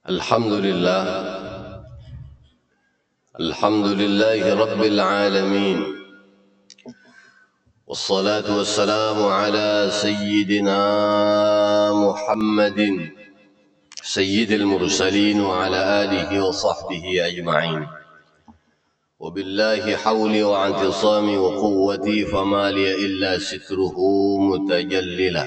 Alhamdulillah, alhamdulillahi rabbil alamin. Wassalatu wassalamu ala sayyidina Muhammadin sayyidil mursalin wa ala alihi wa sahbihi ajma'in. وبالله حولي واعتصامي وقوتي فما لي إلا ستره متجللا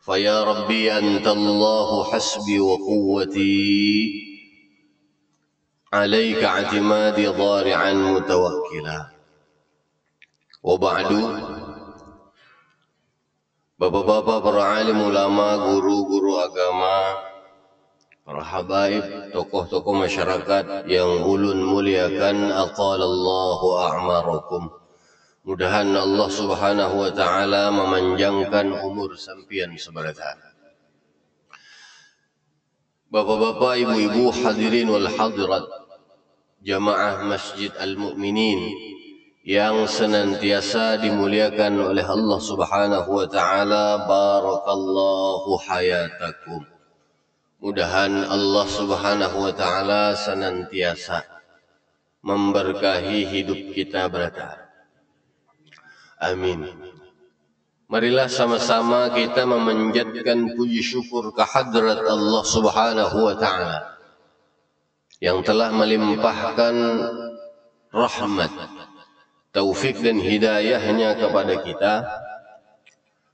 فيا ربي أنت الله حسبي وقوتي عليك اعتمادي ضارعا متوكلا وبعد bapak-bapak, para alim ulama, guru-guru agama, para habaib, tokoh-tokoh masyarakat yang ulun muliakan, aqalallahu a'marakum. Mudahan Allah Subhanahu wa taala memanjangkan umur sampian seberata. Bapak-bapak, ibu-ibu, hadirin wal hadirat, jamaah Masjid Al-Mu'minin yang senantiasa dimuliakan oleh Allah Subhanahu wa taala, barakallahu hayatakum. Mudahan Allah Subhanahu wa taala senantiasa memberkahi hidup kita berada. Amin. Marilah sama-sama kita memanjatkan puji syukur kehadrat Allah Subhanahu wa taala yang telah melimpahkan rahmat, taufik dan hidayahnya kepada kita,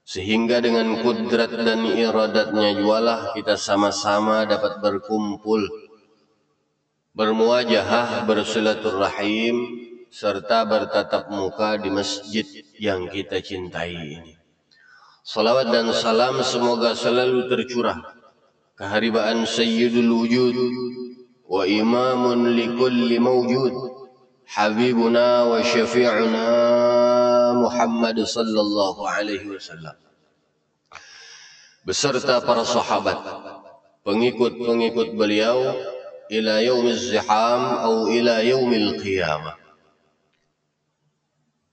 sehingga dengan kudrat dan iradatnya jualah kita sama-sama dapat berkumpul, bermuajahah, bersilaturahim, serta bertatap muka di masjid yang kita cintai ini. Salawat dan salam semoga selalu tercurah keharibaan Sayyidul Wujud wa imamun likulli mawjud, Habibuna wa syafi'una Muhammad sallallahu alaihi wasallam, beserta para sahabat, pengikut-pengikut beliau ila yaumiz ziham atau ila yaumil qiyamah.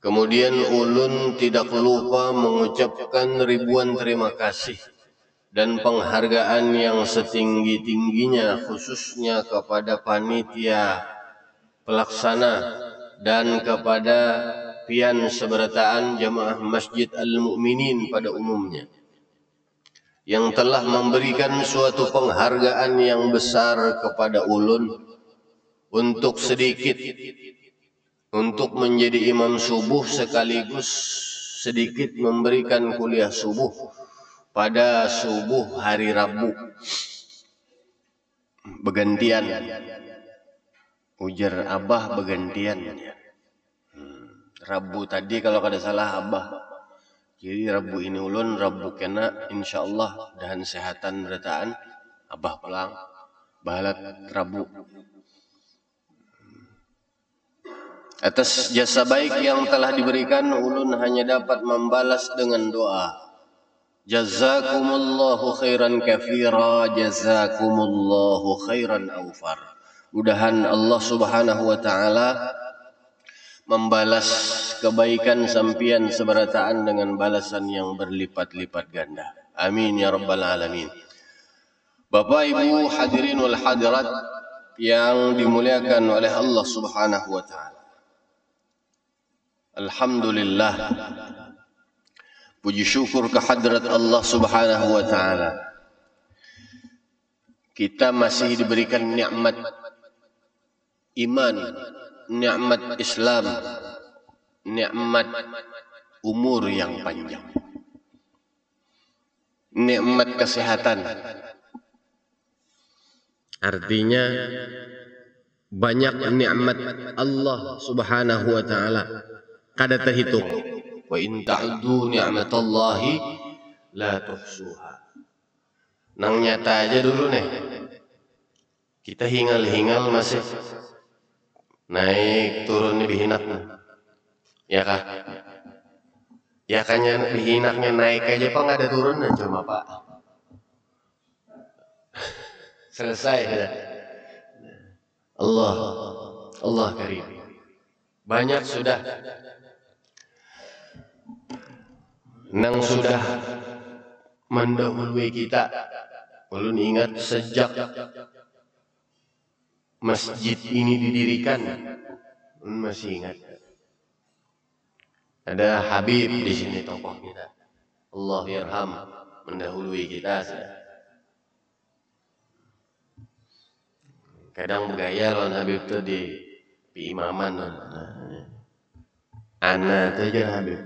Kemudian ulun tidak lupa mengucapkan ribuan terima kasih dan penghargaan yang setinggi-tingginya khususnya kepada panitia pelaksana dan kepada pian seberataan jamaah Masjid Al-Mu'minin pada umumnya, yang telah memberikan suatu penghargaan yang besar kepada ulun untuk sedikit untuk menjadi imam subuh sekaligus sedikit memberikan kuliah subuh pada subuh hari Rabu bergantian. Ujar abah bergantian. Rabu tadi kalau kada salah abah. Jadi Rabu ini ulun, Rabu kena insyaallah dahan sehatan berataan abah pulang bahalat Rabu. Atas jasa baik yang telah diberikan, ulun hanya dapat membalas dengan doa. Jazakumullahu khairan katsira, jazakumullahu khairan awfar. Mudahan Allah Subhanahu wa taala membalas kebaikan sampian seberataan dengan balasan yang berlipat-lipat ganda. Amin ya rabbal alamin. Bapak Ibu hadirin wal hadirat yang dimuliakan oleh Allah Subhanahu wa taala. Alhamdulillah, puji syukur kehadrat Allah Subhanahu wa taala. Kita masih diberikan nikmat iman, nikmat Islam, nikmat umur yang panjang, nikmat kesehatan. Artinya banyak nikmat Allah Subhanahu wa taala kada terhitung. Wa in ta'uddu ni'matallahi la tuhsuha. Nang nyata aja dulu nih. Kita hingal-hingal masih naik turun bihinak. Ya kah? Ya kanya bihinaknya naik aja Pak, enggak ada turunnya cuma Pak. Selesai ya. Allah karim. Banyak sudah nang sudah mendahului kita. Ulun ingat sejak masjid ini didirikan, ulun masih ingat. Ada Habib di sini tokoh kita. Allah yarham, mendahului kita. Kadang bergaya lawan Habib tuh di imaman. Ana tuh aja Habib.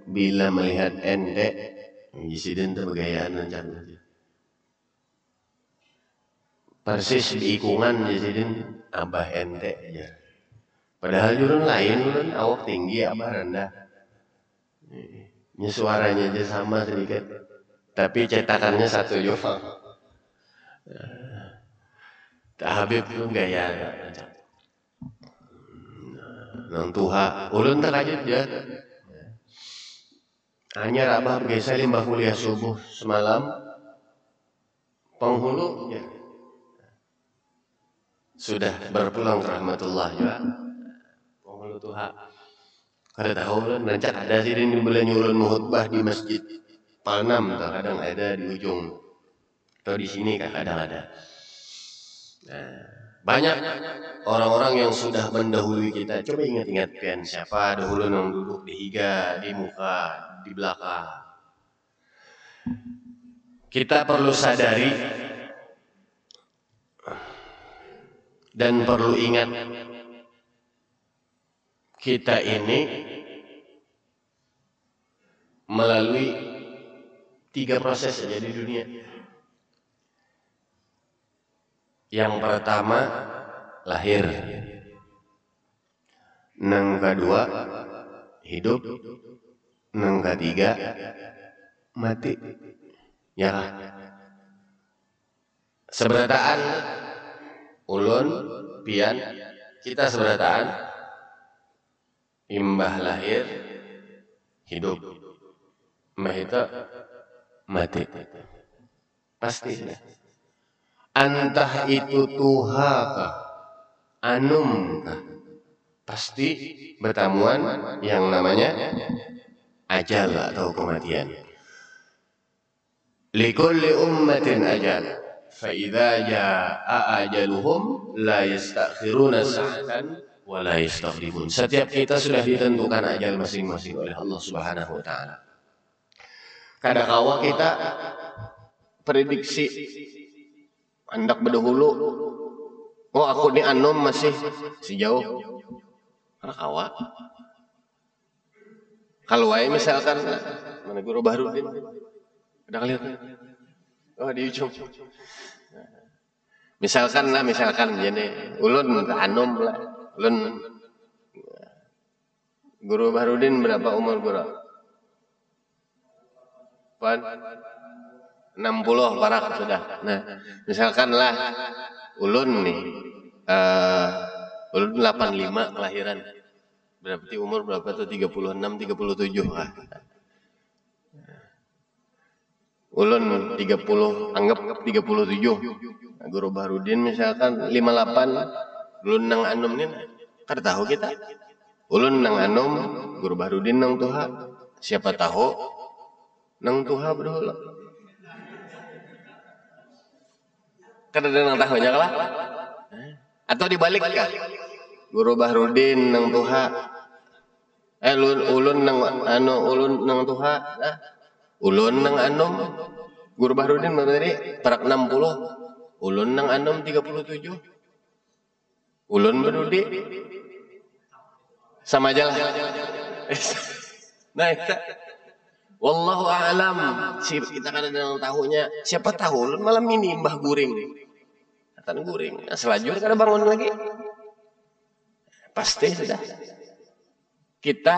Bila melihat ente, Gisiden tuh bergayaan lancar. Persis diikungan Gisiden abah ente aja. Padahal jurun lain, jurun awak tinggi, abah rendah. Suaranya aja sama sedikit, tapi cetakannya satu juga. Habib itu gaya nang tuha, ulun terkajut ya. Hanya abah biasa limbah kuliah subuh semalam, penghulu ya. Sudah berpulang ke rahmatullah ya. Penghulu tuha. Kada tahu lah, rancak ada sih di bulan nyulun khutbah di masjid Palnam, kadang ada di ujung atau di sini kadang ada. Nah, banyak orang-orang yang sudah mendahului kita. Coba ingat-ingat kan siapa dahulu yang duduk di higa, di muka, di belakang. Kita perlu sadari dan perlu ingat, kita ini melalui 3 proses saja di dunia. Yang pertama lahir, yang kedua hidup, yang ketiga mati. Ya kan? Seberataan ulun pian kita seberataan imbah lahir hidup, imbah itu mati. Pasti sudah. Entah itu tuha kah, anum kah, pasti bertemuan yang namanya ajal atau kematian. Likulli ummatin ajal, fa idza jaa ajaluhum la yastakhiruna sa'atan wa la yastaqdimun. Setiap kita sudah ditentukan ajal masing-masing oleh Allah Subhanahu wa taala. Kadang-kala kita prediksi hendak berdahulu, oh aku ni anum masih sejauh kawa. Kalau wae misalkan mana guru baru din, ada kalian? Oh di ujung. Misalkan jadi ulun anum lah, ulun guru Bahrudin berapa umur guru? 60 parak sudah. Nah, misalkanlah ulun nih, ulun 85 kelahiran. Berarti umur berapa tuh? 36, 37 lah. Ulun 30, anggap 37. Nah, guru Bahrudin misalkan 58, ulun nang anum nih, kada tahu kita. Ulun nang anum, guru Bahrudin nang tuha. Siapa tahu nang tuha berdahulu. Kada ada nang tahunya kalah. Atau dibalik kah? Guru Bahrudin nang tuha. Ulun nang ulun nang tuha. Ulun nang anum. Guru Bahrudin tadi parak 60. Ulun nang anum 37. Ulun berdudi. Sama aja lah. Nah, wallahu a'lam. Kita kan ada yang tahunya. Siapa tahu ulun malam ini mbah guring. Katan guring. Nah, selajur kada bangun lagi. Pasti sudah. Kita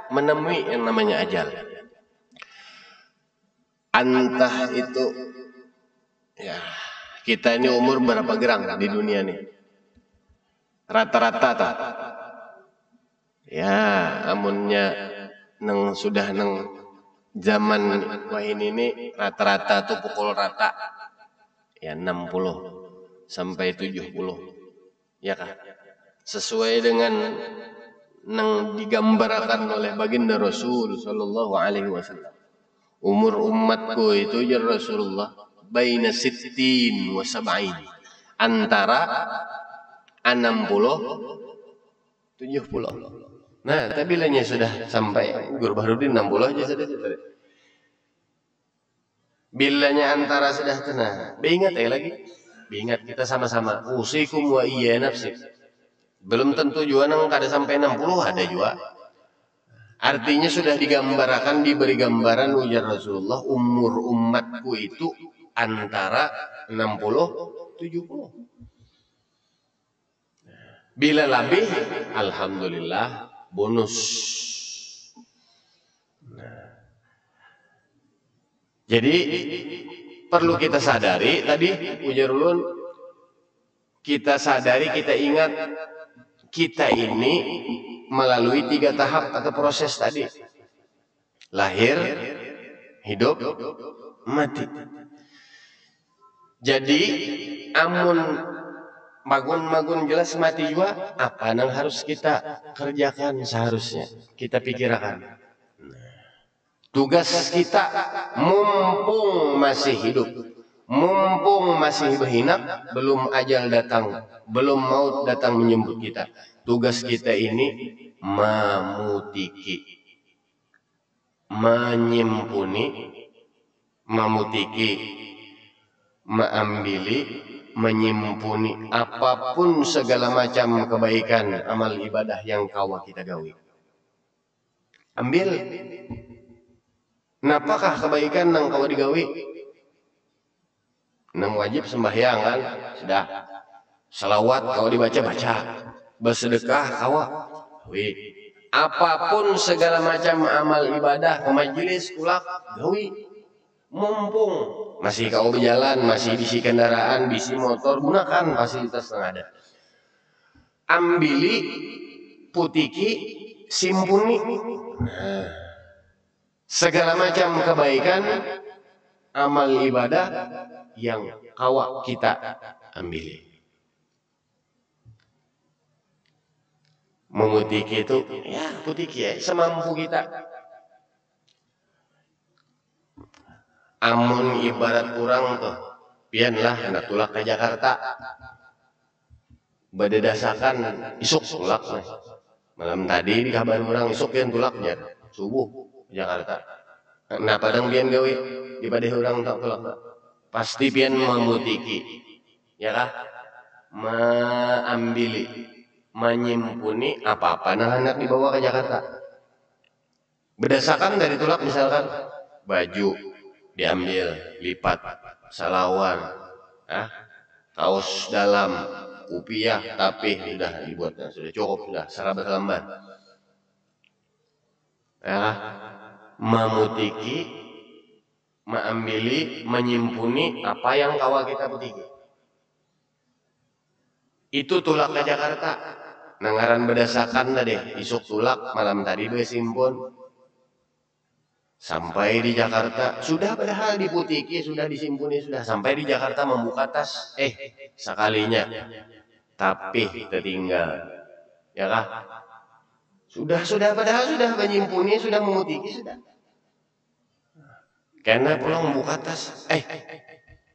menemui yang namanya ajal. Entah itu ya, kita ini umur berapa gerang di dunia nih? Rata-rata tak? Ya, amunnya neng sudah neng zaman wahin ini rata-rata tuh pukul rata ya 60 sampai 70. Ya kah? Sesuai dengan yang digambarkan oleh baginda Rasul sallallahu alaihi wasallam. Umur umatku itu ya Rasulullah baina sittin wa sab'in, antara 60 70. Nah, tapi bilanya sudah sampai Guru Bahrudin 60 aja sudah. Bilanya antara sudah tenang. Ingat lagi. Ingat kita sama-sama. Usikum wa iya nafsi. Belum tentu juga nang kada sampai 60 ada juga. Artinya sudah digambarkan, diberi gambaran ujar Rasulullah, umur umatku itu antara 60 70. Bila lebih, alhamdulillah bonus. Jadi perlu kita sadari tadi ujar ulun, kita sadari, kita ingat kita ini melalui 3 tahap atau proses tadi. Lahir, hidup, mati. Jadi amun magun jelas mati juga, apa yang harus kita kerjakan seharusnya kita pikirkan. Tugas kita mumpung masih hidup, mumpung masih berhinak, belum ajal datang, belum maut datang menjemput kita. Tugas kita ini memutiki, menyimpuni, memutiki, mengambil, menyimpuni apapun segala macam kebaikan amal ibadah yang kawa kita gawi. Ambil. Napakah kebaikan nang kawa digawi? Nang wajib sembahyang kan? Sudah. Salawat kawa dibaca-baca. Bersedekah kawa. Gawi. Apapun segala macam amal ibadah, ke majelis kulak gawi. Mumpung masih kau berjalan, masih bisi kendaraan, bisi motor, gunakan fasilitas yang ada. Ambili, putiki, simpuni. Segala macam kebaikan amal ibadah yang kawa kita ambil. Memutiki itu ya putiki ya semampu kita. Amun ibarat kurang tuh, pianlah hendak tulak ke Jakarta. Berdasarkan isuk tulak nih. Malam tadi di kabar orang isuk pian tulaknya subuh Jakarta. Nah padang pian gawe di pada orang tak tulak. Pasti pian memutiki, ya kah? Mengambil, menyimpuni apa-apa nah hendak dibawa ke Jakarta. Berdasarkan dari tulak misalkan baju diambil, lipat, salawar, kaos dalam, kupiah, tapi sudah dibuatnya, sudah cukup, sudah serabut lembar. Memutiki, mengambil, menyimpuni apa yang kawa kita putiki. Itu tulak ke Jakarta. Nangaran berdasarkan tadi, isuk tulak, malam tadi bersimpun. Sampai di Jakarta, sudah padahal diputiki, sudah disimpuni, sudah. Sampai di Jakarta membuka tas, sekalinya. Tapi tertinggal. Ya kah? Sudah padahal sudah menyimpuni, sudah memutiki, sudah. Karena pulang membuka tas,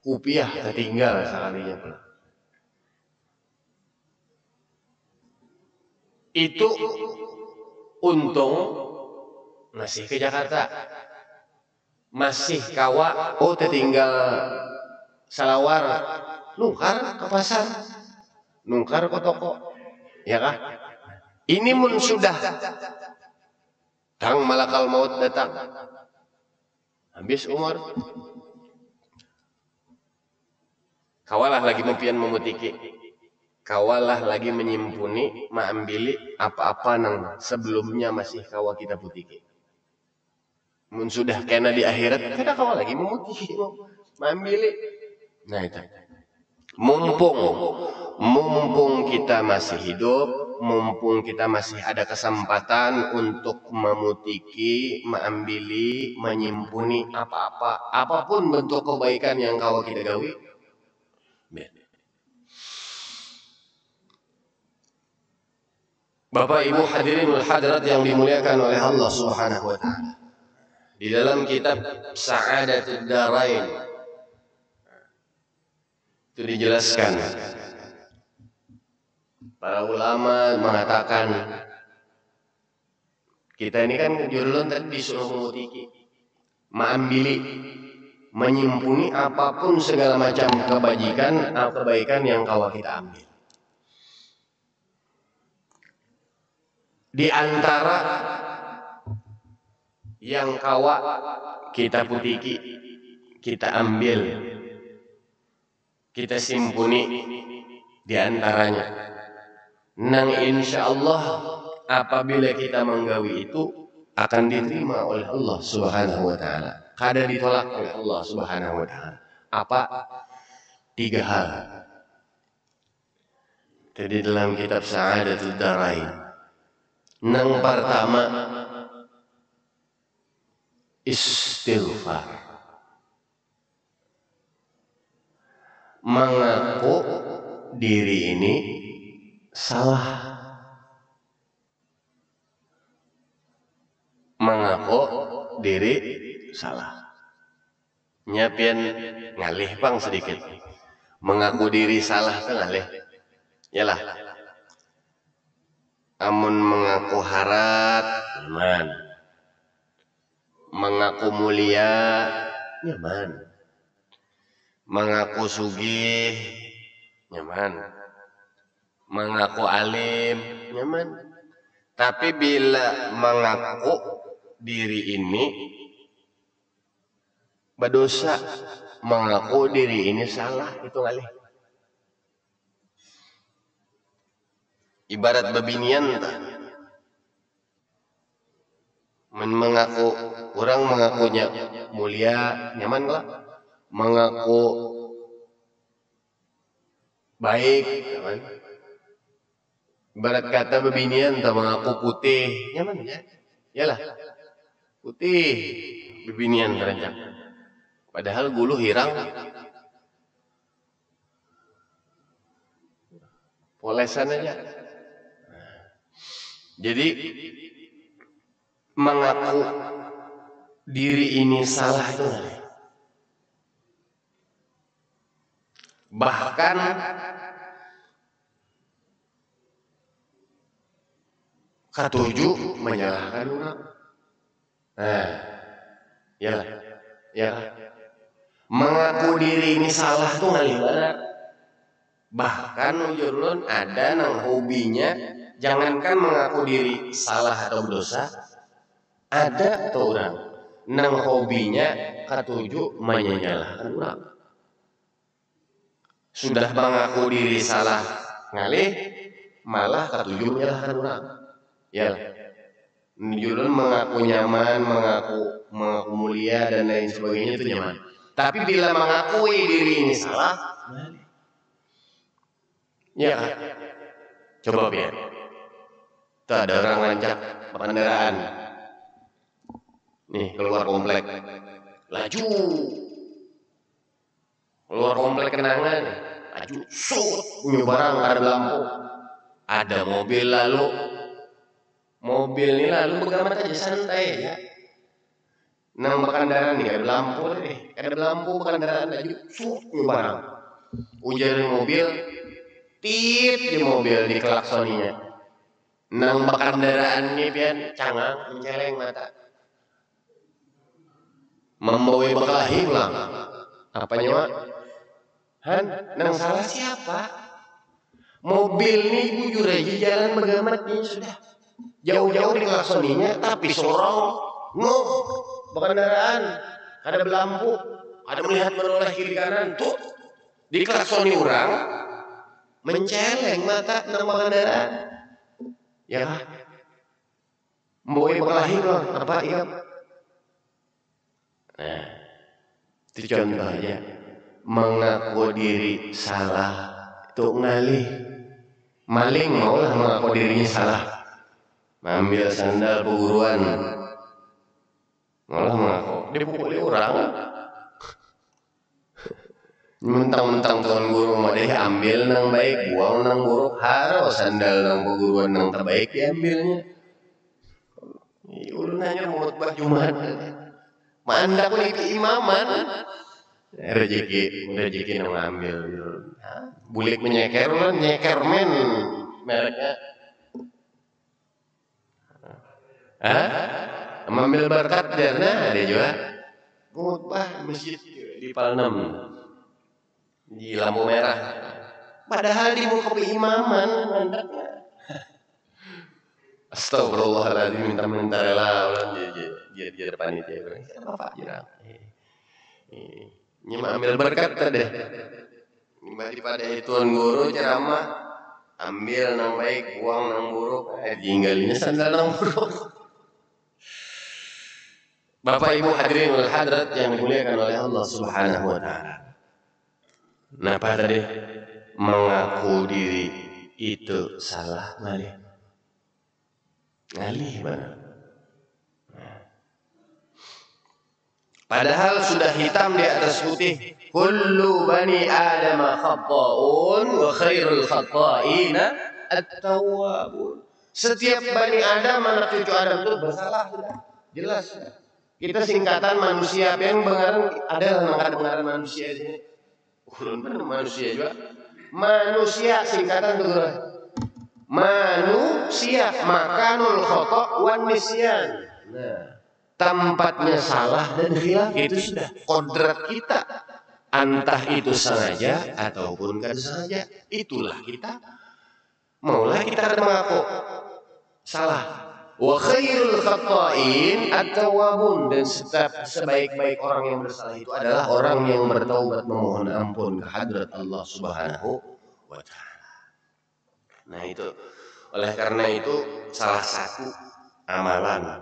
kupiah tertinggal sekalinya pulang. Itu untung masih ke Jakarta, masih kawa, tertinggal salawar, nungkar ke pasar, nungkar ke toko, ya kah? Ini mun sudah tang malakal maut datang, habis umur, kawalah lagi mempian memutiki, kawalah lagi menyimpuni, mengambil apa-apa nang sebelumnya masih kawa kita putiki. Mun sudah kena di akhirat, kada kawa lagi memutiki, mengambil. Nah itu. Mumpung kita masih hidup, mumpung kita masih ada kesempatan untuk memutiki, mengambil, menyimpuni apa-apa, apapun bentuk kebaikan yang kawa kita gawi. Bapak Ibu hadirin wal hadirat yang dimuliakan oleh Allah Subhanahu wa taala. Di dalam kitab Sa'adatud Darain itu dijelaskan, para ulama mengatakan kita ini kan judulnya tadi disuruh mengutiki, mengambil, menyimpuni apapun segala macam kebajikan atau kebaikan yang kawa kita ambil. Di antara yang kawa kita putiki, kita ambil, kita simpuni di antaranya. Nang insya Allah apabila kita menggawi itu akan diterima oleh Allah Subhanahu wa taala. Kada ditolak oleh Allah Subhanahu wa taala. Apa? 3 hal. Jadi dalam kitab Sa'adatul Darain. Nang pertama istighfar. Mengaku diri ini salah. Mengaku diri salah. Nyapian ngalih bang sedikit. Mengaku diri salah itu ngalih. Yalah. Amun mengaku harat, nyaman. Mengaku mulia, nyaman. Mengaku sugih, nyaman. Mengaku alim, nyaman. Tapi bila mengaku diri ini berdosa, mengaku diri ini salah, itu ngalih. Ibarat bebinian tak? Mengaku, orang mengakunya mulia, nyaman lah. Mengaku baik, nyaman. Ibarat kata bebinian tak mengaku putih, nyaman ya? Yalah, putih bebinian terancam. Padahal gulu hirang, polesan aja. Jadi mengaku diri ini salah itu ngalih. Bahkan ketujuh menyalahkan orang. Yalah, yalah. Mengaku diri ini salah tuh ngalih banget. Bahkan ujurun ada nang hobinya, jangankan mengaku diri salah atau berdosa, ada tuh orang nang hobinya ketujuh menyalahkan orang. Sudah mengaku diri salah ngalih, malah ketujuh menyalahkan orang. Ya, ujurun mengaku nyaman, mengaku mulia dan lain sebagainya itu nyaman. Tapi bila mengakui diri ini salah, ya kan? Coba biar. Tuh ada orang lancak kendaraan. Nih keluar komplek, laju. Keluar komplek kenangan, laju, sut, punya barang ada lampu. Ada mobil lalu, mobil ini lalu begamat aja santai ya. Nang kendaraan nih ada lampu deh, ada lampu kendaraan laju, sut, punya barang. Ujaran mobil, tit di mobil di klaksoninya. Nang kendaraan ini pian cangang menceleng mata. Membawa berkelahi pulang. Apanya mak? Han, nang salah siapa? Mobil ini bujur aja jalan begamatnya sudah. Jauh-jauh di klaksoninya, tapi sorong, berkendaraan, ada lampu, ada melihat menoleh kiri kanan, tuh di klaksoni orang, menceleng mata nang berkendaraan. Ya, membawa berkelahi loh, apa iya? Nah, itu contoh aja. Mengaku diri salah itu ngalih. Maling maulah mengaku dirinya salah. Ambil sandal perguruan, malah mengaku dipukuli orang. Mentang-mentang tuan guru mah deh ambil nang baik, buang nang buruk. Harus sandal nang perguruan nang terbaik diambilnya. Ulun hanya mau khotbah Jumat. Manda pun itu imaman. Rezeki nang ngambil. Bulik menyeker lah, nyeker men mereknya. Mengambil berkat darna ada juga. Khutbah masjid di Palnem di lampu merah. Padahal di muka imaman mandaknya. Astagfirullahaladzim, minta rela ulang jadi panitia. Bapak jirang. Ini ambil berkat tadi. Daripada ituan guru ceramah, ambil nang baik, buang nang buruk. Tinggalnya sandal nang buruk. Bapak Ibu hadirin wal hadrat yang dimuliakan oleh Allah Subhanahu wa taala. Napa tadi? Mengaku diri itu salah ngalih mana? Padahal sudah hitam di atas putih. Kullu bani Adam khata'un wa khairul khata'ina at-tawwabun. Setiap bani Adam, anak cucu Adam itu bersalah sudah. Jelas. Kita singkatan manusia, yang bengaran ada bengaran manusia di sini. Ulun benar manusia juga. Manusia singkatan itu. Manusia makanul khata' wan nisyan. Nah, tempatnya salah dan khilaf itu sudah kodrat kita. Entah itu sengaja ataupun tidak sengaja. Itulah kita. Maulah kita mengaku salah. Wa khairul khata'in at-tawwabun, dan sebaik-baik orang yang bersalah itu adalah orang yang bertaubat memohon ampun ke hadrat Allah Subhanahu wa taala. Nah itu, oleh karena itu salah satu amalan,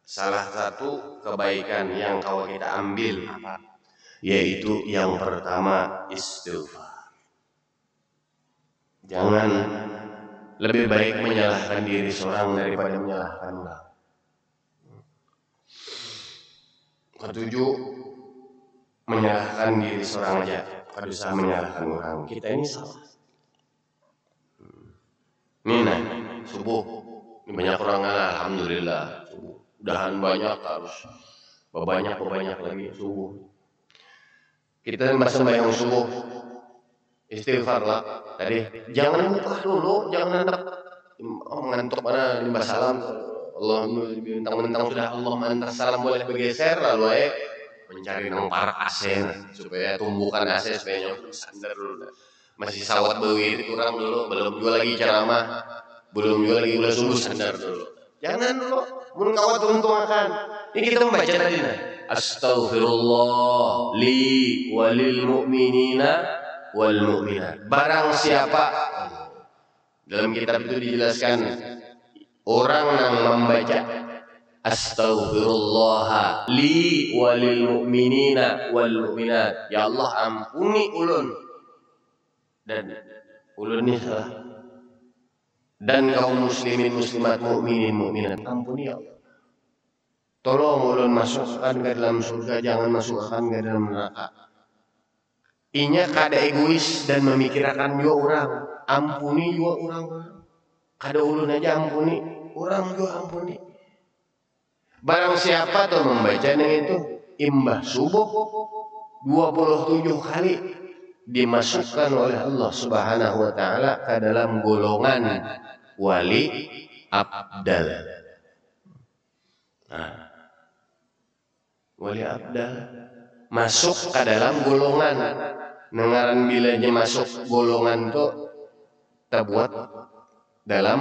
salah satu kebaikan yang kalau kita ambil yaitu yang pertama istighfar. Jangan, lebih baik menyalahkan diri seorang daripada menyalahkan orang. Ketujuh, menyalahkan diri seorang aja, kalau bisa menyalahkan orang. Kita ini salah. Nah, subuh banyak orang alhamdulillah. Udahan banyak harus banyak lagi subuh. Kita masih sembahyang subuh, istighfar lah. Tadi jangan buka dulu, jangan ngantuk mana lima salam. Allah mentang-mentang sudah Allah mengantar salam boleh bergeser lalu mencari nang parak AC supaya tumbuhkan AC supaya nyampe sandar dulu. Masih sawat bewiri kurang dulu, belum jual lagi ceramah, belum jual lagi ulah subuh sandar dulu. Jangan dulu, mun kawat untung akan. Ini kita membaca tadi nah. Astaghfirullah li walil mu'minina wal mu'minat. Barang siapa, dalam kitab itu dijelaskan, orang yang membaca astaghfirullah li walil mu'minina wal mu'minat, ya Allah ampuni ulun dan ulun ini salah, dan kaum muslimin muslimat mukminin mukminat ampuni ya Allah. Tolong ulun masukkan ke dalam surga, jangan masukkan ke dalam neraka. Inya kada egois dan memikirkan juga orang, ampuni juga orang. Kada ulun aja ampuni, orang juga ampuni. Barang siapa tuh membaca itu imbah subuh 27 kali, dimasukkan oleh Allah Subhanahu wa taala ke dalam golongan wali abdal. Nah, wali abdal masuk ke dalam golongan. Nengaran bilanya masuk golongan itu terbuat dalam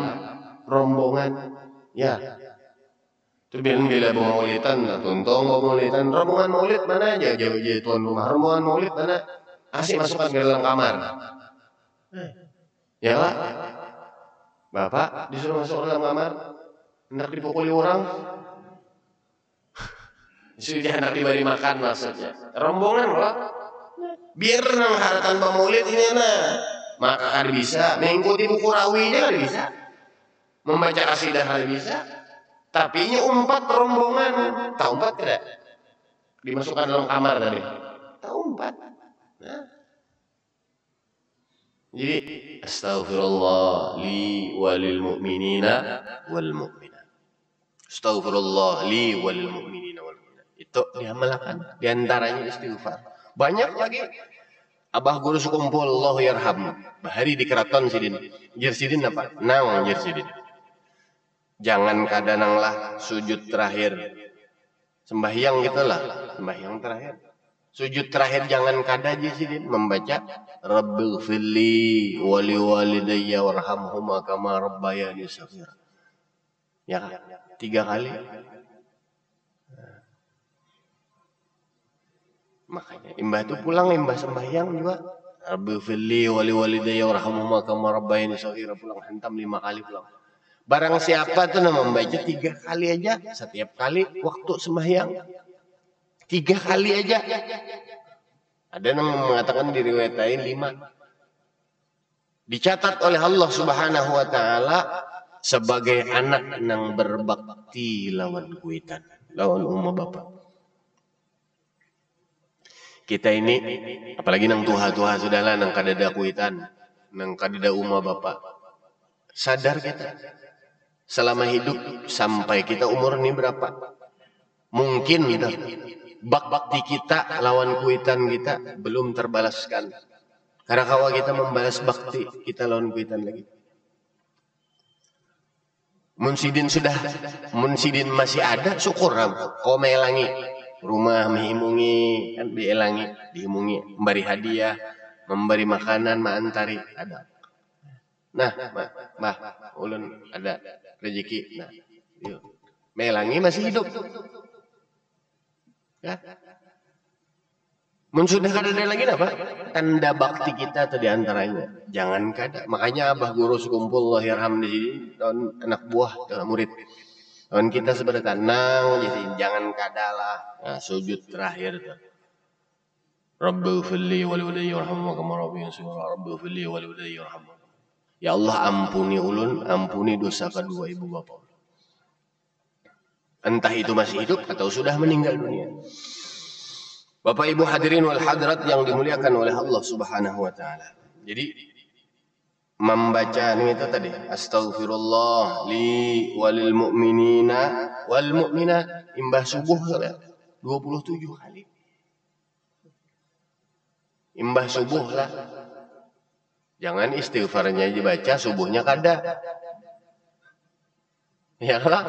rombongan. Ya. Itu bila maulidan, tuntong maulidan, rombongan maulid mana aja jauh tuan rumah, rombongan maulid mana? Asik masukkan ke dalam kamar. Ya Pak, Bapak disuruh masuk ke dalam kamar, hendak dipukuli orang, sudah hendak diberi makan maksudnya. Rombongan Pak, biar nang haratan pemaulid ini nah, maka kada bisa mengikuti buku rawinya kada bisa, membaca kasidah kada bisa, tapi ini umpat rombongan, tahu umpat kada? Dimasukkan dalam kamar tadi, tahu umpat. Nah. Jadi astaghfirullah li walil mu'minina wal mu'minat. Astaghfirullah li walil mu'minina wal mu'minat. Tuh diamalkan. Di antaranya istighfar. Banyak lagi. Abah guru sekumpul Allah yarham. Bahari di keraton sidin. Jir sidin apa? Nang jir sidin. Jangan kadanang lah sujud terakhir. Sembahyang gitulah. Sembahyang terakhir. Sujud terakhir jangan kada jir sidin. Membaca Rabbighfirli wali walidayya warhamhuma kama rabbayani shaghira. Ya, 3 kali. Makanya imbah itu pulang, imbah sembahyang juga Rabbighfirli wali walidayya warhamhuma kama rabbayani shaghira, pulang hantam 5 kali pulang. Barang siapa tuh membaca 3 kali aja setiap kali waktu sembahyang. 3 kali aja. Ada yang mengatakan diriwayatain 5. Dicatat oleh Allah Subhanahu wa taala sebagai anak yang berbakti lawan kuitan, lawan umma bapak. Kita ini, apalagi nang tuha-tuha sudahlah, nang kadada kuitan, nang kadada umma bapak. Sadar kita, selama hidup sampai kita umur ini berapa? Mungkin bakti kita lawan kuitan kita belum terbalaskan. Karena kalau kita membalas bakti kita lawan kuitan lagi. Munsidin masih ada, syukur kau melangi. Rumah mengimungi, kan diimungi, memberi hadiah, memberi makanan, mantari, ada. Nah, mah, ulun ada rezeki. Nah, yuk. Melangi masih hidup. Ya. Mun sudah kada ada lagi apa? Tanda bakti kita atau diantaranya. Jangan kada. Makanya abah guru sekumpul Allah yarham di sini, tahun anak buah, tahun murid. Tahun kita sebenarnya tenang, jadi jangan kadalah. Nah, sujud terakhir tuh. Rabbighfirli wali walidayya warhamhuma kama rabbayani shaghira. Rabbighfirli wali walidayya warhamhuma. Ya Allah ampuni ulun, ampuni dosa kedua ibu bapak. Entah itu masih hidup atau sudah meninggal dunia. Bapak Ibu hadirin wal hadirat yang dimuliakan oleh Allah Subhanahu wa taala. Jadi membaca ini itu tadi, astaghfirullah li walil mu'minina wal mu'minat, imbah subuh 27 kali. Imbah subuh lah. Jangan istighfarnya dibaca, subuhnya kada. Ya lah,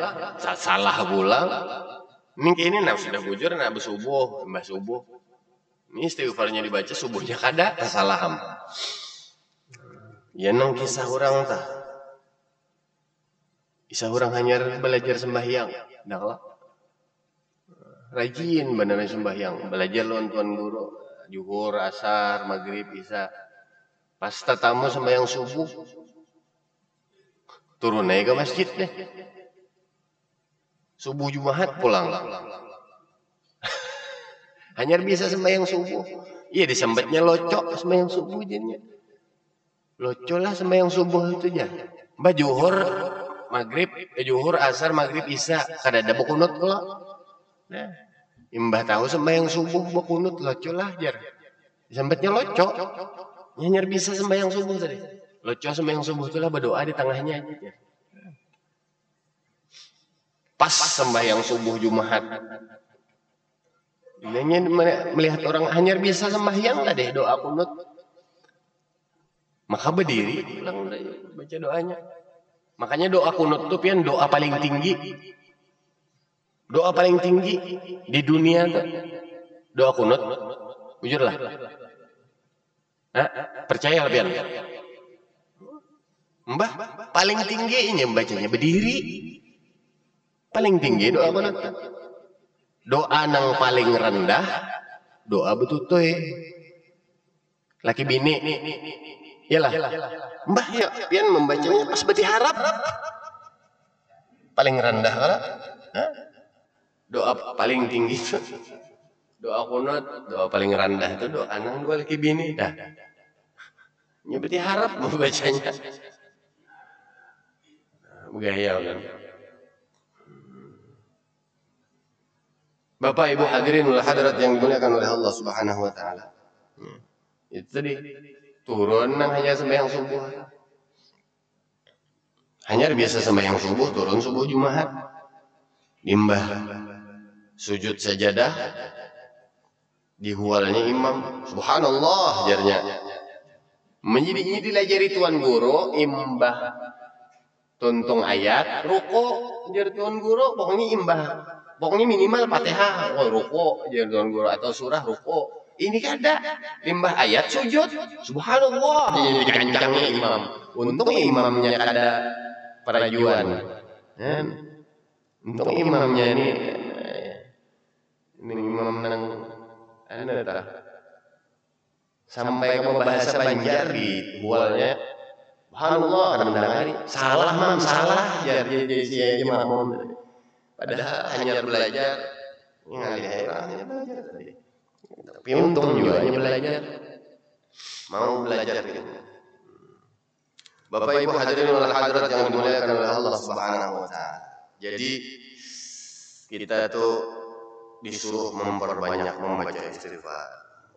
salah pulang. Ini sudah bujur, subuh, imbah subuh. Ini istighfarnya dibaca, subuhnya kada, kesalahan. Ya nang kisah orang tah. Kisah orang hanya belajar sembahyang. Dah rajin beneran sembahyang. Belajar lawan tuan guru. Zuhur, asar, maghrib, isya. Pas tatamu sembahyang subuh. Turun naik ke masjid deh. Subuh Jumat pulang. Hanya bisa sembahyang subuh. Iya disambetnya locok sembahyang subuh jadinya. Locok lah sembahyang subuh itu aja. Mbak Zuhur, maghrib, Zuhur, asar, maghrib, isya. Kada ada bekunut kalau. Nah, imbah tahu sembahyang subuh bekunut locok lah jar. Disambetnya locok. Hanya bisa sembahyang subuh tadi. Locok sembahyang subuh itulah berdoa di tengahnya aja. Pas sembahyang subuh Jumat. Ini melihat orang hanya bisa sembahyang lah deh doa kunut. Maka berdiri pulang baca doanya. Makanya doa kunut itu pian doa paling tinggi. Doa paling tinggi di dunia tuh. Doa kunut. Jujurlah. Percaya pian. Mbah paling tinggi ini bacanya berdiri. Paling tinggi doa kunut. Doa nang paling rendah doa betutoy. Laki bini. Iyalah. Mbah ya pian membacanya pas berharap. Paling rendah kan? Doa paling tinggi. Doa kunut, doa paling rendah itu doa nang dua laki bini. Dah. Nya berharap membacanya. Gaya kan. Bapak Ibu hadirin wal hadirat yang dimuliakan oleh Allah Subhanahu wa taala. Itu tadi turun nang hanya sembahyang subuh. Hanya biasa sembahyang subuh, turun subuh Jumat. Imbah sujud sajadah dihualnya imam, subhanallah jarnya. Menjadi dilajari tuan guru imbah tuntung ayat ruko jar tuan guru, pokoknya imbah, pokoknya minimal Fatihah ruko jar tuan guru, atau surah ruko. Ini kada imbah ayat sujud, subhanallah jadi kencangnya imam. Untung imamnya kada perajuan, untung imamnya ini imam nang sampai ke bahasa Banjar di bualnya, subhanallah kadang-kadang salah mam salah jadi si makmum, padahal hanya belajar ngalih hanya belajar tadi, tapi untung juga hanya belajar, mau belajar gitu. Bapak Ibu hadirin wal hadirat yang dimuliakan oleh Allah Subhanahu wa taala. Jadi kita tuh disuruh memperbanyak membaca istighfar.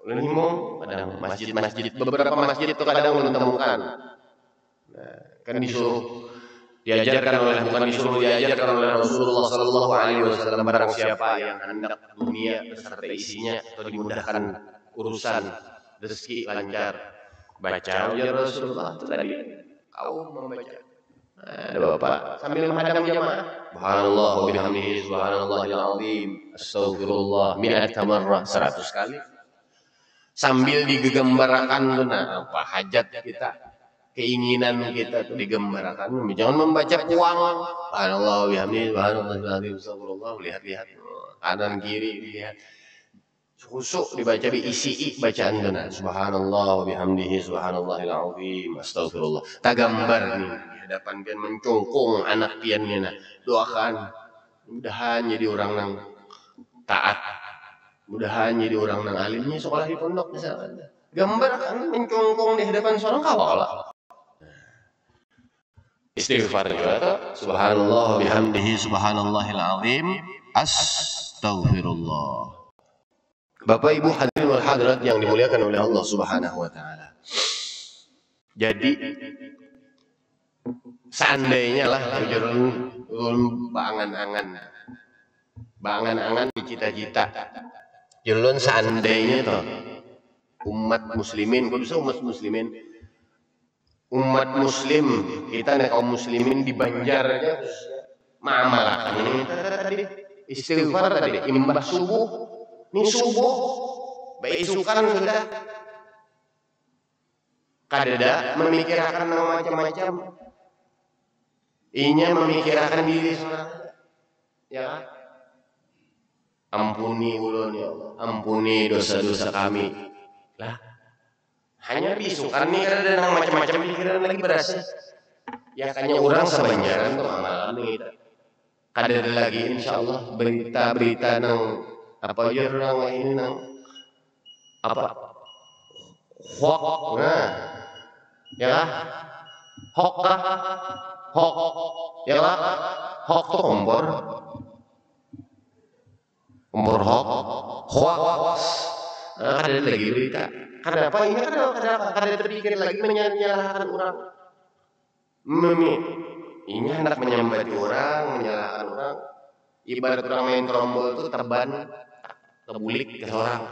Ulun himong kadang masjid-masjid, beberapa masjid itu kadang ulun temukan. Nah, kan disuruh diajarkan oleh, bukan disuruh diajarkan oleh Rasulullah sallallahu alaihi wasallam, barang siapa yang hendak dunia beserta isinya atau dimudahkan urusan rezeki lancar, baca ya Rasulullah itu tadi kau membaca. Ada bapak sambil menghadap jamaah, subhanallah wa bihamdihi subhanallahil azim astaghfirullah mi'ata marrah, 100 kali. Sambil digembarakan tuh, nah apa hajat kita, keinginan kita tuh digembarakan. Jangan membaca puang, subhanallah wa bihamdihi subhanallahil azim astaghfirullah, lihat-lihat kanan kiri dilihat. Khusuk dibaca, diisi bacaan tuh, nah subhanallah wa bihamdihi subhanallahil azim astaghfirullah. Tagambar nih hadapan pian mencungkung anak piannya, nah doakan mudahan jadi orang nang taat, mudahan jadi orang nang alimnya sekolah di pondok misalkan. Gambar kan mencungkung di hadapan seorang kawalah. Istighfar juga tuh, subhanallah bihamdihi subhanallahil azim astaghfirullah. Bapak Ibu hadirin wal hadirat yang dimuliakan oleh Allah Subhanahu wa taala. Jadi seandainya lah ulun bangan-angan cita-cita ulun, seandainya toh umat muslimin, kok bisa umat muslimin, umat muslim kita nih kaum muslimin di Banjar aja ma'amalakan ini tadi istighfar tadi imbah subuh, ini subuh beisukan sudah kadada memikirkan macam-macam, inya memikirkan diri seorang, ya ampuni ulun ya Allah, ampuni dosa-dosa kami lah. Hanya bisukan nih karena ada macam-macam pikiran lagi berasa. Ya kayaknya orang sebanjaran tuh amalan kita. Kada lagi insyaallah berita-berita nang apa aja orang ini nang apa hoax, nah ya lah hoax lah, hoax ya lah, hoax tuh kompor hoax. Nah, ada lagi berita. Kenapa ini kada terpikir lagi menyalahkan orang. Ini hendak menyambati orang, menyalahkan orang. Ibarat orang main trombol itu teban kebulik ke seorang.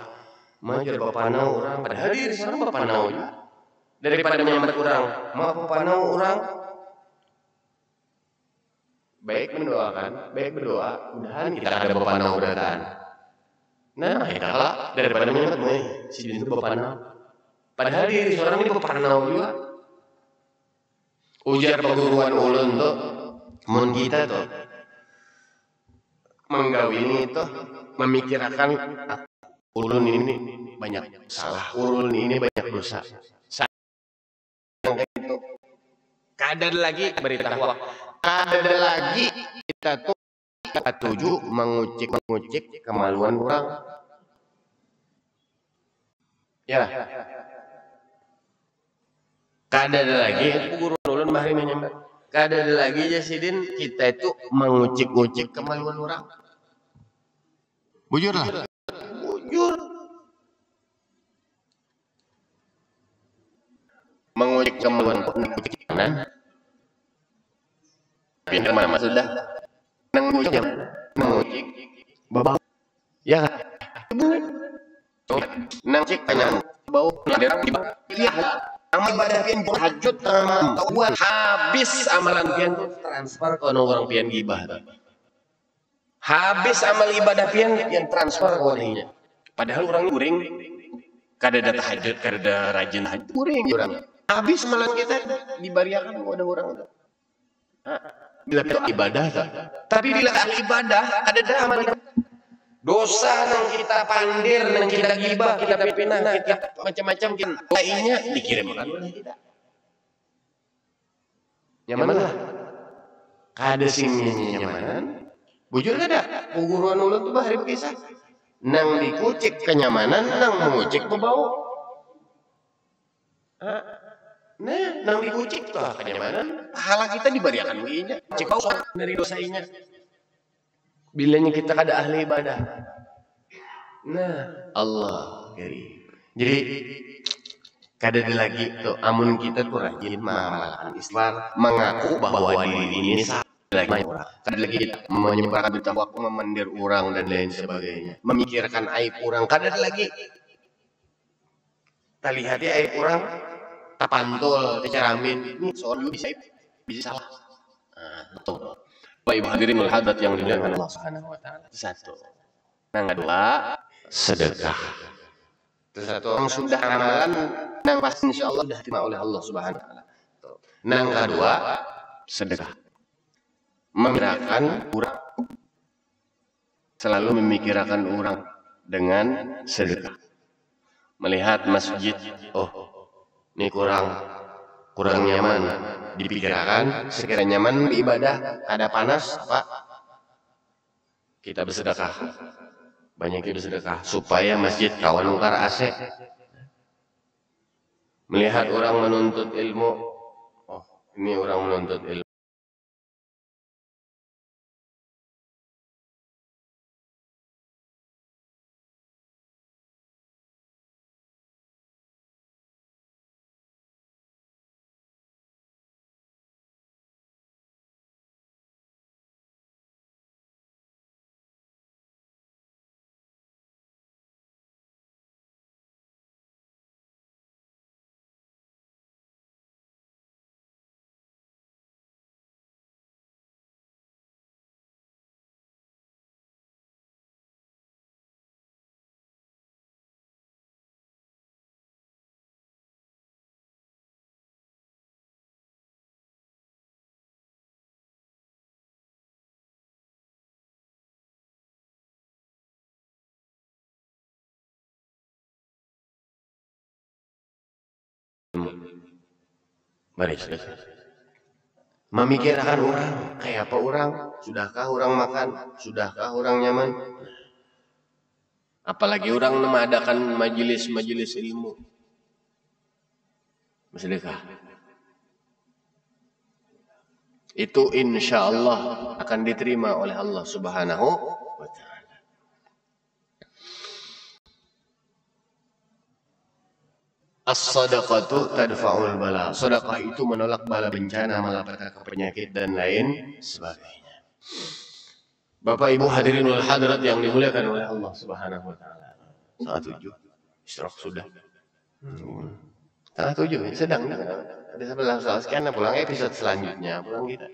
Majar bapanau orang, padahal diri seorang bapanau juga. Daripada menyambat orang, mau bapanau orang. Baik mendoakan, baik berdoa, mudahan kita ada bapanau beratan. Nah, ya kalah daripada menyambat si itu bapanau. Padahal diri seorang ini bapanau juga. Ujar perguruan ulun tuh, mun kita tuh menggawini itu memikirkan ulun ini banyak salah, ulun ini banyak dosa. Itu kadar lagi beritahu, kadar lagi kita tuh tuju mengucik kemaluan orang. Ya. Kada ada lagi guru ulun bahari menyambat. Kada ada lagi Jasidin kita itu mengucik-ngucik kemaluan orang. Bujur lah. Bujur. Mengucik kemaluan kanan. Pindah mana sudah. Mengucik babak Ya kan? Nang cek kanyan bau derang di lihat amal ibadah pian tahajud buat habis amalan pian transfer ke orang pian gibah. Habis amal ibadah pian transfer ke wadahnya. Padahal orang uring kada ada tahajud, kada ada rajin tahajud, uring orang. Habis amalan kita dibariakan kepada orang. Bila kita ibadah, tapi bila ibadah ada amal dosa nang kita pandir, nang kita gibah, kita pipinah, kita macam-macam kita lainnya dikirimkan oleh kita. Nyaman lah. Kada singnya nyamanan. Bujur kada? Puguruan ulun tu bahari berkisah. Nang dikucik kenyamanan, nang mengucik pebau. Nah, nang dikucik tuh kenyamanan. Pahala kita diberikan begini. Cik bau dari dosainya. Bilanya kita kada ahli ibadah. Nah, Allah karim. Jadi kada ada lagi tuh amun kita tuh rajin mengamalkan Islam, mengaku bahwa diri ini lagi orang. Kada lagi kita menyebarkan berita hoax, memandir orang dan lain sebagainya. Memikirkan aib orang, kada ada lagi. Kita lihat ya aib orang, tapantul, teceramin, ini soal bisa salah. Betul. Bapak Ibu hadirin wal hadirat yang dimuliakan Allah Subhanahu wa taala. Satu. Nang kedua, sedekah. Satu orang sudah amalan nang pasti insyaallah sudah diterima oleh Allah Subhanahu wa taala. Nang kedua, sedekah. Memikirkan orang. Selalu memikirkan orang dengan sedekah. Melihat masjid, oh, ini kurang nyaman, dipikirkan sekiranya nyaman beribadah, ada panas apa kita bersedekah, banyak bersedekah supaya masjid kawan ungkar AC. Melihat orang menuntut ilmu, oh ini orang menuntut ilmu, mari memikirkan orang, kayak apa orang, sudahkah orang makan, sudahkah orang nyaman, apalagi orang mengadakan majelis-majelis ilmu, bersedekah. Itu insya Allah akan diterima oleh Allah Subhanahu wa taala. As-sadaqatu tadfa'ul bala. Sedekah itu menolak bala bencana, malapetaka, penyakit dan lain sebagainya. Bapak Ibu hadirin wal hadirat yang dimuliakan oleh Allah Subhanahu wa taala. Saat 7 istirahat sudah. Saat 7 sedang ada 11 soal sekian pulang episode selanjutnya, pulang kita.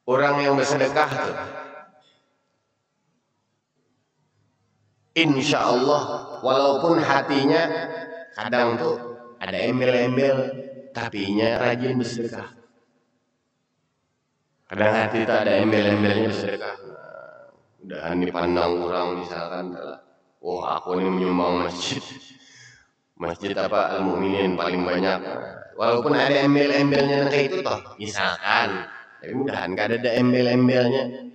Orang yang bersedekah tuh insya Allah walaupun hatinya kadang tuh ada embel-embel, tapinya rajin bersedekah. Kadang hati itu ada embel-embelnya bersedekah. Udah dipandang orang misalkan, wah aku ini menyumbang masjid apa Al-Mu'minin paling banyak. Walaupun ada embel-embelnya kayak itu toh, misalkan, tapi mudahan gak ada embel-embelnya.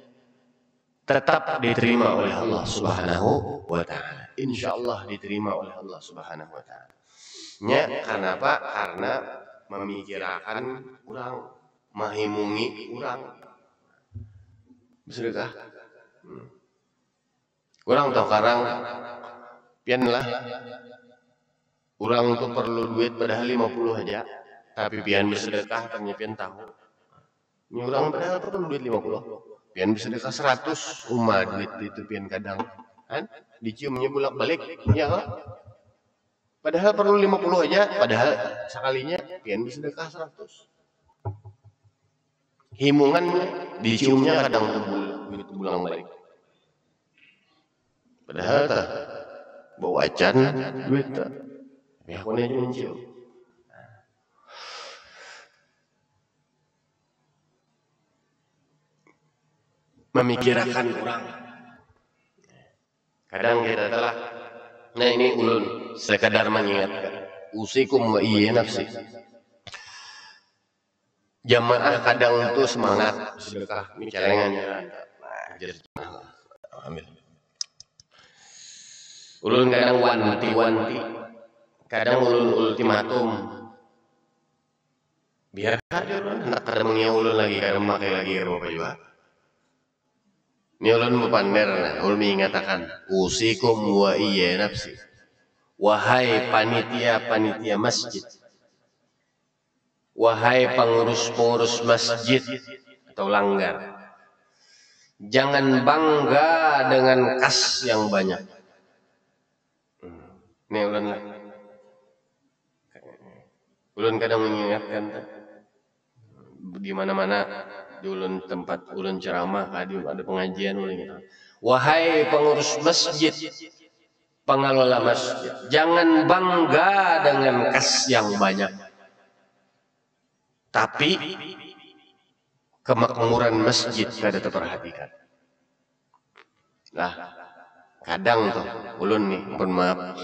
Tetap diterima oleh Allah Subhanahu wa taala. Insyaallah diterima oleh Allah Subhanahu wa taala. Nya karena apa? Karena memikirkan orang, mahimungi orang. Bersedekah. Orang tahu karang pian lah. Orang tuh perlu duit padahal 50 aja, tapi pian bersedekah ternyata pian tahu. Ini orang padahal perlu duit 50. pian bisa sedekah 100 duit itu pian kadang kan diciumnya bolak-balik ya kan? Padahal perlu 50 aja, padahal sekalinya pian bisa sedekah 100. Himungan diciumnya kadang duit pulang balik. Padahal tak bawa acan duit tak. Ya aku aja mencium. Memikirkan orang. Kadang kita telah, nah ini ulun sekadar mengingatkan. Usikum wa iya nafsi. Jamaah kadang itu semangat sedekah ini celengannya. Ambil. Ulun kadang wanti, kadang ulun ultimatum. Biar ada ulun hendak kada mengiau ulun lagi, kada memakai lagi apa juga. Ini ulun mupander, ulun mengatakan, usikum wa iya nafsi. Wahai panitia masjid, wahai pengurus-pengurus masjid atau langgar, jangan bangga dengan kas yang banyak. Ini ulun kadang mengingatkan di mana-mana di ulun tempat ulun ceramah ada pengajian ulun. Wahai pengurus masjid, pengelola masjid, jangan bangga dengan kas yang banyak. Tapi kemakmuran masjid kada terperhatikan. Nah, kadang tuh ulun nih, mohon maaf.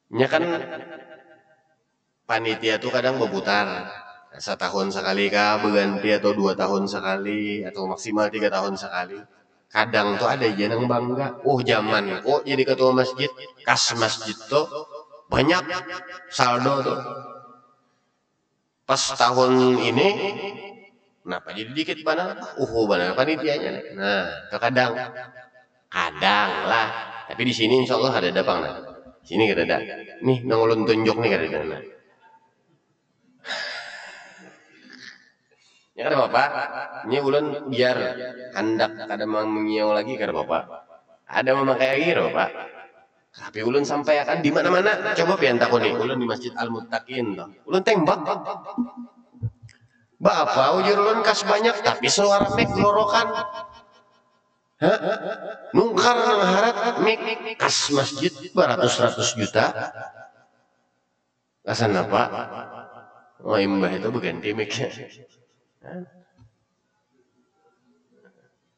Nya kan panitia tuh kadang berputar. Setahun sekali kah berganti atau 2 tahun sekali atau maksimal 3 tahun sekali. Kadang tuh ada yang bangga. Oh zaman kok jadi ketua masjid, kas masjid tuh banyak saldo tuh. Pas tahun ini, kenapa jadi dikit mana? Benar panitianya. Nah, kadang lah. Tapi di sini insya Allah ada dapang nah. Sini kada ada. Nih nang ulun tunjuk nih kada ada. Ya kada apa-apa. Ini ulun biar hendak kada mengiau lagi kada apa-apa. Ada memakai lagi kada apa-apa. Tapi ulun sampaikan di mana-mana. Coba pian takoni ulun di Masjid Al-Muttaqin toh. Ulun tembak. Bapak ujar ulun kas banyak tapi suara mek lorokan. Nungkar nang harat mek kas masjid beratus-ratus juta. Kasan apa? Oh imbah itu berganti meknya.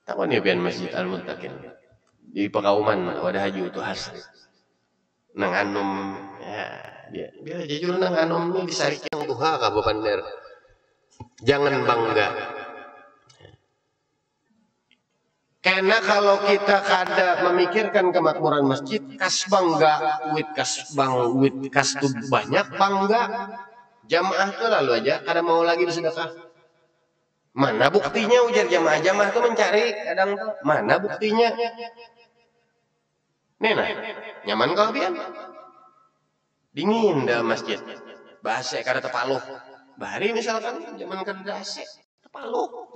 Takon ya pian Masjid Al-Muttaqin. Di Pakauman wadah haji itu asli. Nang anom ya dia jujur nang anom ni disarik yang duha ka bepander. Jangan bangga. Karena kalau kita kada memikirkan kemakmuran masjid, kas bangga, wit kas tuh banyak bangga. Jamaah tuh lalu aja kada mau lagi bersedekah. Mana buktinya ujar jamaah tuh mencari kadang tuh mana buktinya? Nena, nyaman kau pian? Dingin dah masjid. Bahasa kada tepaluh. Bari misalkan zaman kada AC, tepaluh.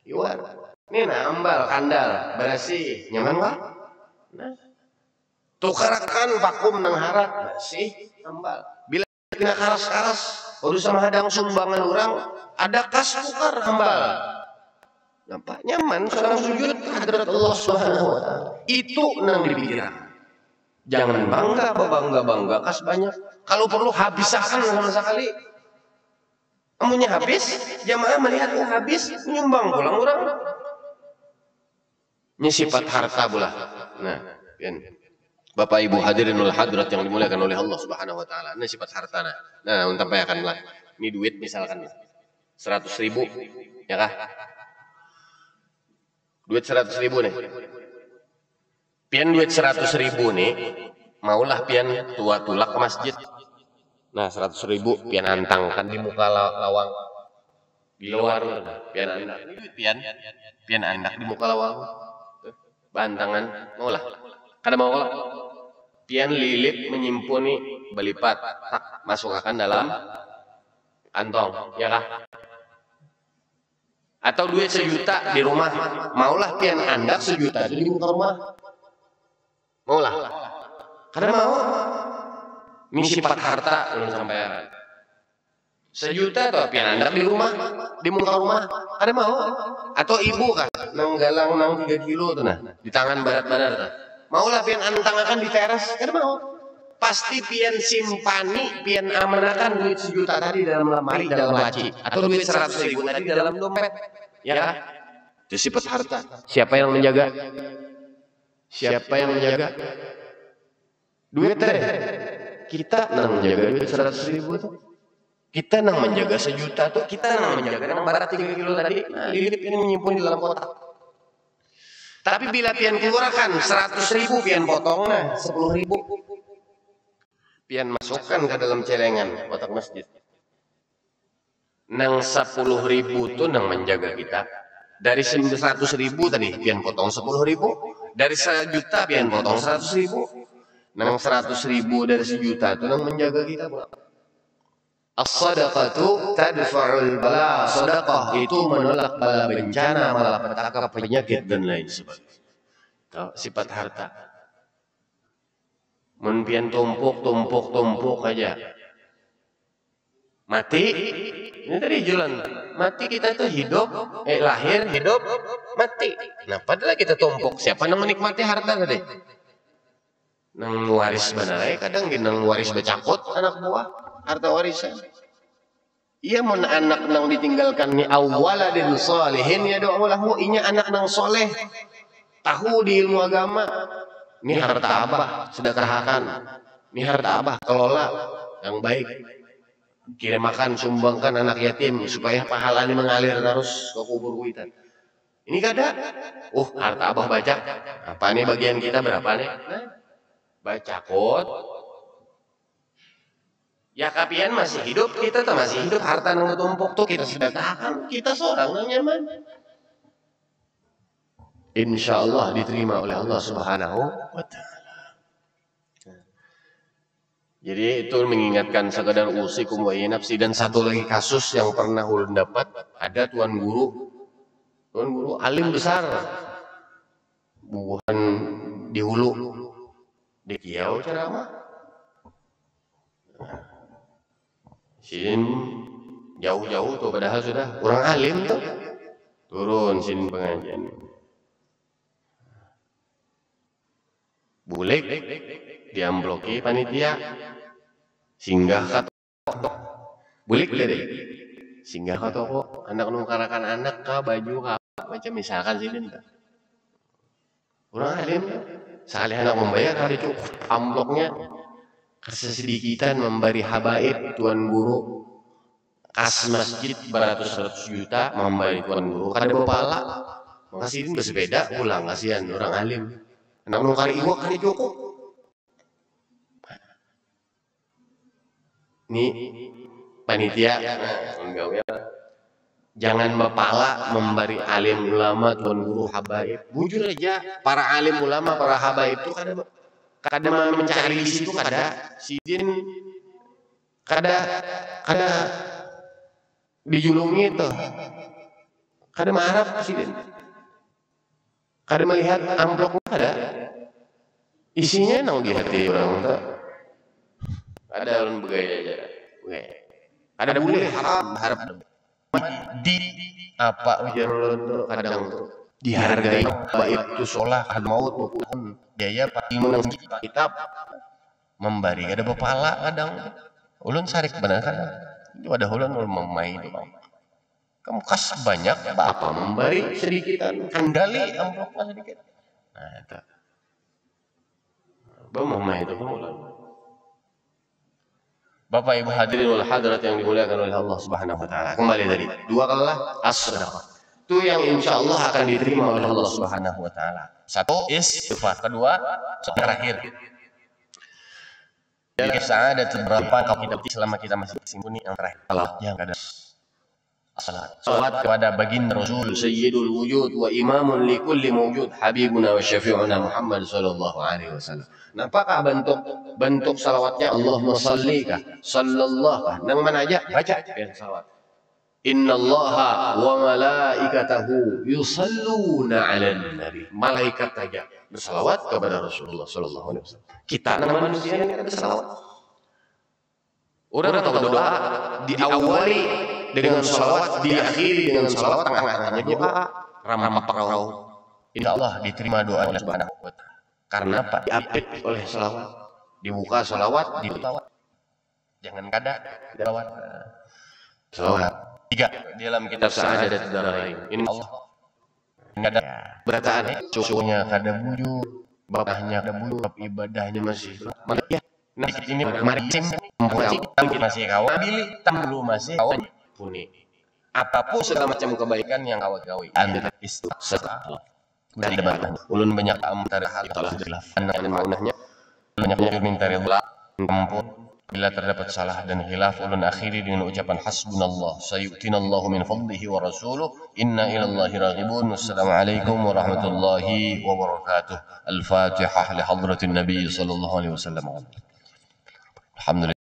Iwar. Nena ambal kandal bersih, nyaman kah? Nah. Tukarakan vakum nang harat bersih ambal. Bila kena karas-karas, udah sama hadang sumbangan orang, ada kas tukar ambal. Nampak nyaman seorang sujud hadrat Allah Subhanahu wa taala. Itu nang dipikirkan. Jangan bangga kas banyak. Kalau perlu habisakan sama sekali. Amunnya habis, jamaah melihatnya habis, menyumbang pulang orang. Ini sifat harta pula. Nah, kan. Bapak Ibu hadirinul hadrat yang dimuliakan oleh Allah Subhanahu wa taala. Ini sifat harta nah. Nah, tampaikanlah. Ini duit misalkan 100.000, ya kah? Duit 100.000 nih. Pian duit 100.000 nih, maulah pian tua tulak ke masjid. Nah 100.000 pian antangkan di muka lawang. Di luar pian andak. Ini duit pian andak di muka lawang. Bantangan, maulah. Kada mau lah. Pian lilit menyimpuni belipat, tak masukkan dalam kantong, ya kah? Atau duit 1 juta di rumah, maulah pian andak 1 juta itu di muka rumah. Maulah. Karena mau misi sifat harta belum sampai 1 juta atau pian andak di rumah, di muka rumah. Ada mau? Atau ibu kan nang galang nang 3 kilo tuh nah, di tangan barat-barat tuh. Maulah pian antangakan di teras, kada mau. Pasti pian simpani, pian amanakan duit 1 juta tadi dalam lemari, dalam laci, atau duit 100.000 tadi dalam dompet, ya kan? Itu sifat harta. Siapa yang menjaga? Siapa yang menjaga? Duit tadi. Kita nang menjaga duit 100.000 tuh. Kita nang menjaga 1 juta tuh, kita nang menjaga nang barat 3 kilo tadi. Nah, lilip ini menyimpan di dalam kotak. Tapi bila pian keluarkan 100.000 pian potong nah 10.000. Pian masukkan ke dalam celengan kotak masjid. Nang 10.000 tuh nang menjaga kita. Dari 100.000 tadi pian potong 10.000. Dari 1 juta pian potong 100.000. Nang 100.000 dari 1 juta tuh nang menjaga kita. As-sadaqatu tadfa'ul bala. Sedekah itu menolak bala bencana, malapetaka, penyakit dan lain sebagainya. Sifat harta. Mun pian tumpuk aja. Mati. Ini tadi jalan. Mati kita itu hidup, lahir, hidup, mati. Nah, padahal kita tumpuk. Siapa yang menikmati harta tadi? Nang waris benar, kadang nang waris becakut anak buah, harta warisan. Iya mun anak nang ditinggalkan ni awwaladin salihin ya doa lahu, inya anak nang soleh. Tahu di ilmu agama. Ini harta abah, sedekahkan. Ini harta abah, kelola yang baik. Kirim makan, sumbangkan anak yatim supaya pahalanya mengalir terus ke kubur kuitan. Ini kada. Harta abah baca. Apa nih bagian kita berapa nih? Nah, baca kot. Ya kapian masih hidup, kita tuh masih hidup, harta nang tumpuk tuh kita sedekahkan, kita seorang nang nyaman. Insya Allah diterima oleh Allah Subhanahu wa Ta'ala. Jadi itu mengingatkan sekedar usikum wa nafsi. Dan satu lagi kasus yang pernah ulun dapat, ada tuan guru alim besar, bukan di Hulu, di Kiau ceramah. Sini jauh-jauh tuh, padahal sudah orang alim tuh turun sini pengajian. Bulik diambloki panitia, singgah ke toko, bulik deh, singgah ke toko, anak nungkarakan anak kah, baju kah, macam misalkan sini entah. Orang alim, sekali anak membayar kali cukup amploknya, kesedikitan memberi habaib tuan guru, kas masjid beratus-ratus juta memberi tuan guru, kada bepala, makasihin bersepeda pulang, kasihan orang alim. Anak nungkari iwak kali cukup. Ini panitia, jangan bepala memberi alim ulama tuan guru habaib. Bujur aja, para alim ulama, para habaib itu kada mencari di situ, kada sidin, kada dijulungi itu, kada marah sidin. Kada melihat amplopnya, kada isinya nang di hati orang tuh. Ada orang begaya aja, ada boleh haram harap di apa ujar orang tuh kadang tuh dihargai baik itu sholah kan maut maupun biaya pasti menang kitab memberi ada bepala kadang ulun sarik benar kadang itu ada ulun memain itu kamu kas banyak apa memberi sedikitan kandali amplopnya sedikit. Nah itu memain itu ulun. Bapak Ibu hadirin wal hadirat yang dimuliakan oleh Allah Subhanahu wa Ta'ala. Kembali tadi dua kalilah as-sadaqah. Itu yang insya Allah akan diterima oleh Allah Subhanahu wa Ta'ala. Satu istighfar, kedua terakhir. Jadi kisah ada beberapa kalau kita selama kita masih bersembunyi yang terakhir yang ada salat kepada baginda Rasul Sayyidul Wujud wa imamun li kulli mawjud habibuna wa syafi'una Muhammad sallallahu alaihi wasallam. Nampakah bentuk salawatnya Allahumma shalli kah, sallallahu kah, nang mana aja baca salawat. Innallaha wa malaikatahu yusalluna 'alan nabi. Malaikat saja bersalawat kepada Rasulullah sallallahu alaihi wasallam. Kita manusia ini ada salawat. Orang tahu doa diawali dengan salawat, diakhiri dengan salawat, tengah-tengahnya doa. Rampau. Insyaallah diterima doa oleh Subhanahu wa taala. Karena apa? Diapit oleh salawat. Dibuka salawat, dilawat. Jangan kada salawat. Salawat. 3 dalam kitab Sa'adat Darain. Ini Allah. Kada berataan susunya kada buyur, bapaknya kada buyur, ibadahnya masih. Ya. Nah, ini maritim masih kawan, pilih tamu masih kawan. Puni. Apapun segala macam kebaikan yang kawan-kawan. Anda istiqamah. Dari debat. Ulun banyak antara hal khilaf dan maunahnya. Banyak minta ridha, ampun. Bila terdapat salah dan khilaf, ulun akhiri dengan ucapan hasbunallah, sayu'tinallahu min fadlihi wa rasuluh, inna ilallahi raghibun. Wassalamualaikum warahmatullahi wabarakatuh. Al-Fatihah li hadratin Nabi sallallahu alaihi wasallam. Alhamdulillah.